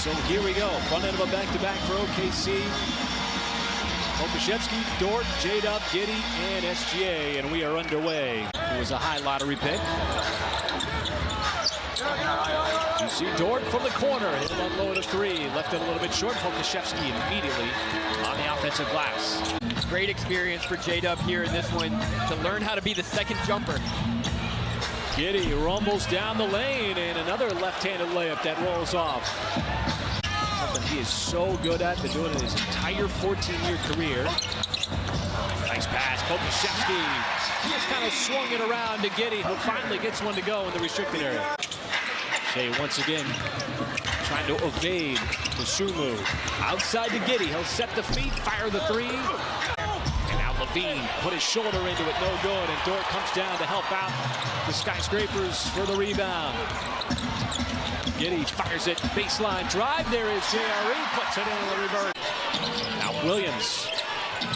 So here we go. Front end of a back-to-back for OKC. Okashevsky, Dort, J-Dub, Giddey, and SGA, and we are underway. It was a high lottery pick. You see Dort from the corner. He'll unload a three. Left it a little bit short. Okashevsky immediately on the offensive glass. Great experience for J-Dub here in this one to learn how to be the second jumper. Giddey rumbles down the lane, and another left-handed layup that rolls off. Something he is so good at. Been doing it his entire 14-year career. Nice pass, Okashevsky. He just kind of swung it around to Giddey, who finally gets one to go in the restricted area. Shea once again trying to evade the shoe move. Outside to Giddey. He'll set the feet, fire the three. And now Levine put his shoulder into it, no good. And Dort comes down to help out the Skyscrapers for the rebound. Giddey fires it, baseline drive. There is JRE, puts it in the reverse. Now Williams.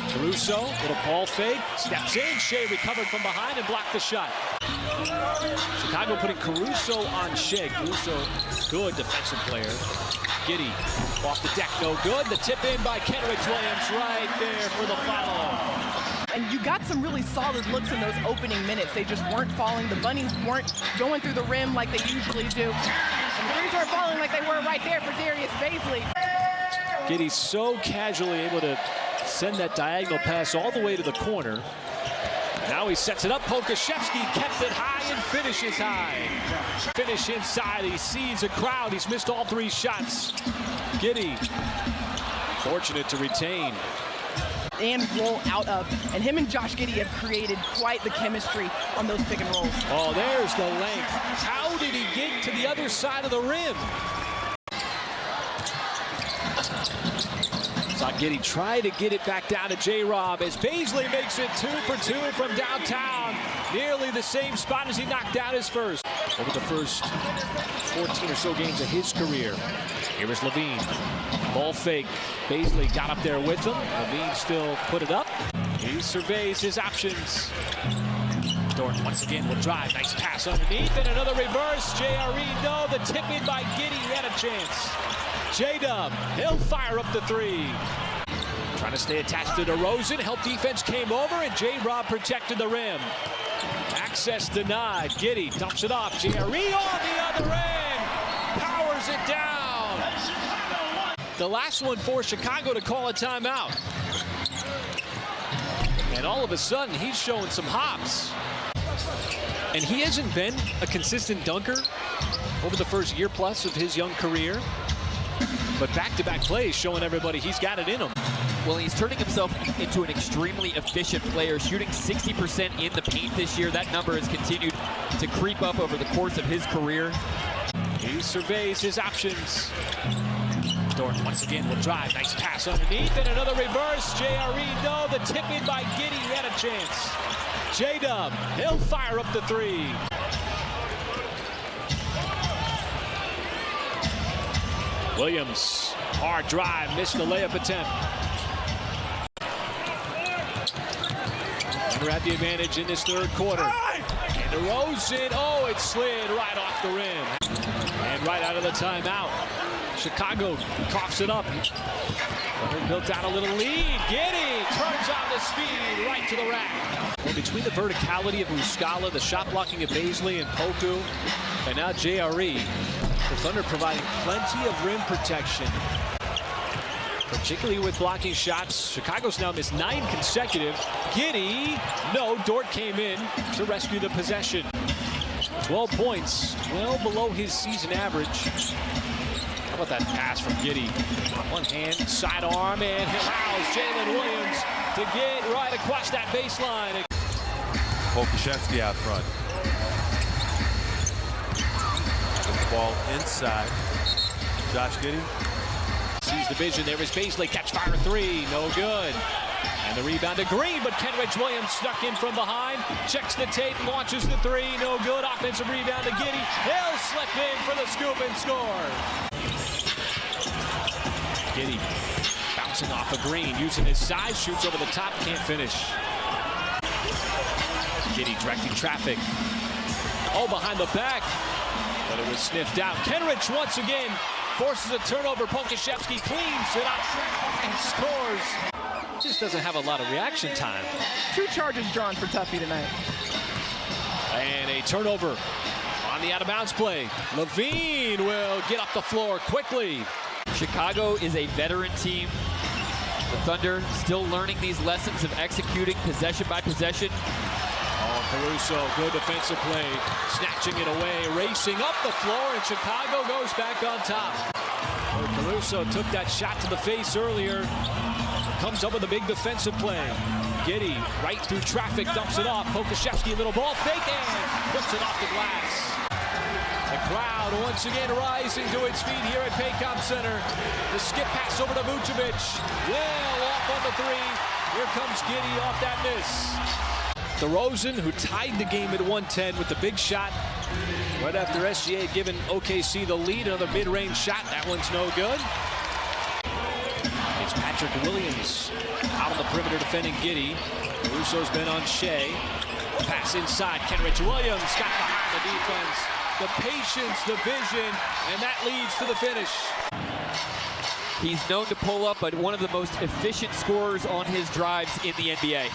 Caruso, little ball fake, steps in. Shea recovered from behind and blocked the shot. Chicago putting Caruso on Shea. Caruso, good defensive player. Giddey off the deck, no good. The tip in by Kenrich Williams right there for the follow. And you got some really solid looks in those opening minutes. They just weren't falling. The bunnies weren't going through the rim like they usually do. And the threes weren't falling like they were right there for Darius Bazley. Giddey's so casually able to send that diagonal pass all the way to the corner. Now he sets it up. Okashevsky kept it high and finishes high. Finish inside. He sees a crowd. He's missed all three shots. Giddey, fortunate to retain. And roll out of. And him and Josh Giddey have created quite the chemistry on those pick and rolls. Oh, there's the length. How did he get to the other side of the rim? Saw Giddey try to get it back down to J-Rob as Bazley makes it 2 for 2 from downtown. Nearly the same spot as he knocked down his first. Over the first 14 or so games of his career. Here is Levine. Ball fake. Bazley got up there with him. Levine still put it up. He surveys his options. Dort once again will drive. Nice pass underneath and another reverse. JRE, no. The tip in by Giddey. He had a chance. J-Dub, he'll fire up the three. Trying to stay attached to DeRozan. Help defense came over and J-Rob protected the rim. Access denied. Giddey dumps it off. JRE on the other end. Powers it down. The last one for Chicago to call a timeout. And all of a sudden, he's showing some hops. And he hasn't been a consistent dunker over the first year plus of his young career. But back-to-back plays showing everybody he's got it in him. Well, he's turning himself into an extremely efficient player, shooting 60% in the paint this year. That number has continued to creep up over the course of his career. He surveys his options. Dort once again will drive. Nice pass underneath and another reverse. JRE, no. The tip in by Giddey. He had a chance. J-Dub, he'll fire up the three. Williams, hard drive, missed the layup attempt. Denver had the advantage in this third quarter. And DeRozan, oh, it slid right off the rim. And right out of the timeout. Chicago coughs it up. Thunder built out a little lead. Giddey turns on the speed right to the rack. Well, between the verticality of Muscala, the shot blocking of Bazley and Poku, and now JRE, the Thunder providing plenty of rim protection, particularly with blocking shots. Chicago's now missed 9 consecutive. Giddey, no, Dort came in to rescue the possession. 12 points, well below his season average. How about that pass from Giddey? One hand, sidearm, and he allows Jalen Williams to get right across that baseline. Okashevsky out front. Ball inside. Josh Giddey sees the vision. There is Bazley. Catch fire three. No good. And the rebound to Green, but Kenrich Williams stuck in from behind. Checks the tape, launches the three. No good. Offensive rebound to Giddey. He'll slip in for the scoop and score. Giddey bouncing off of Green, using his size, shoots over the top, can't finish. Giddey directing traffic. Oh, behind the back. But it was sniffed out. Kenrich once again forces a turnover. Pokuševski cleans it up and scores. Just doesn't have a lot of reaction time. 2 charges drawn for Tuffy tonight. And a turnover on the out-of-bounds play. Levine will get up the floor quickly. Chicago is a veteran team. The Thunder still learning these lessons of executing possession by possession. Oh, Caruso, good defensive play. Snatching it away, racing up the floor, and Chicago goes back on top. Caruso took that shot to the face earlier. Comes up with a big defensive play. Giddey, right through traffic, dumps it off. Pokuševski, little ball fake, and puts it off the glass. The crowd once again rising to its feet here at Paycom Center. The skip pass over to Vucevic. Well off on the 3. Here comes Giddey off that miss. DeRozan, who tied the game at 110 with the big shot right after SGA had given OKC the lead. Another mid-range shot. That one's no good. It's Patrick Williams out on the perimeter defending Giddey. Caruso's been on Shea. Pass inside. Kenrich Williams got behind the defense. The patience, the vision, and that leads to the finish. He's known to pull up, but one of the most efficient scorers on his drives in the NBA.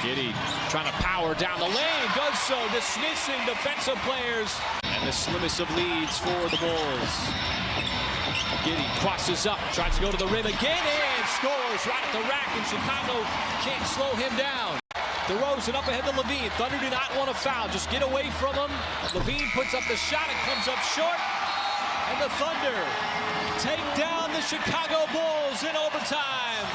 Giddey trying to power down the lane, does so, dismissing defensive players. And the slimmest of leads for the Bulls. Giddey crosses up, tries to go to the rim again, and scores right at the rack, and Chicago can't slow him down. DeRozan up ahead to Levine. Thunder do not want to foul. Just get away from him. Levine puts up the shot. It comes up short. And the Thunder take down the Chicago Bulls in overtime.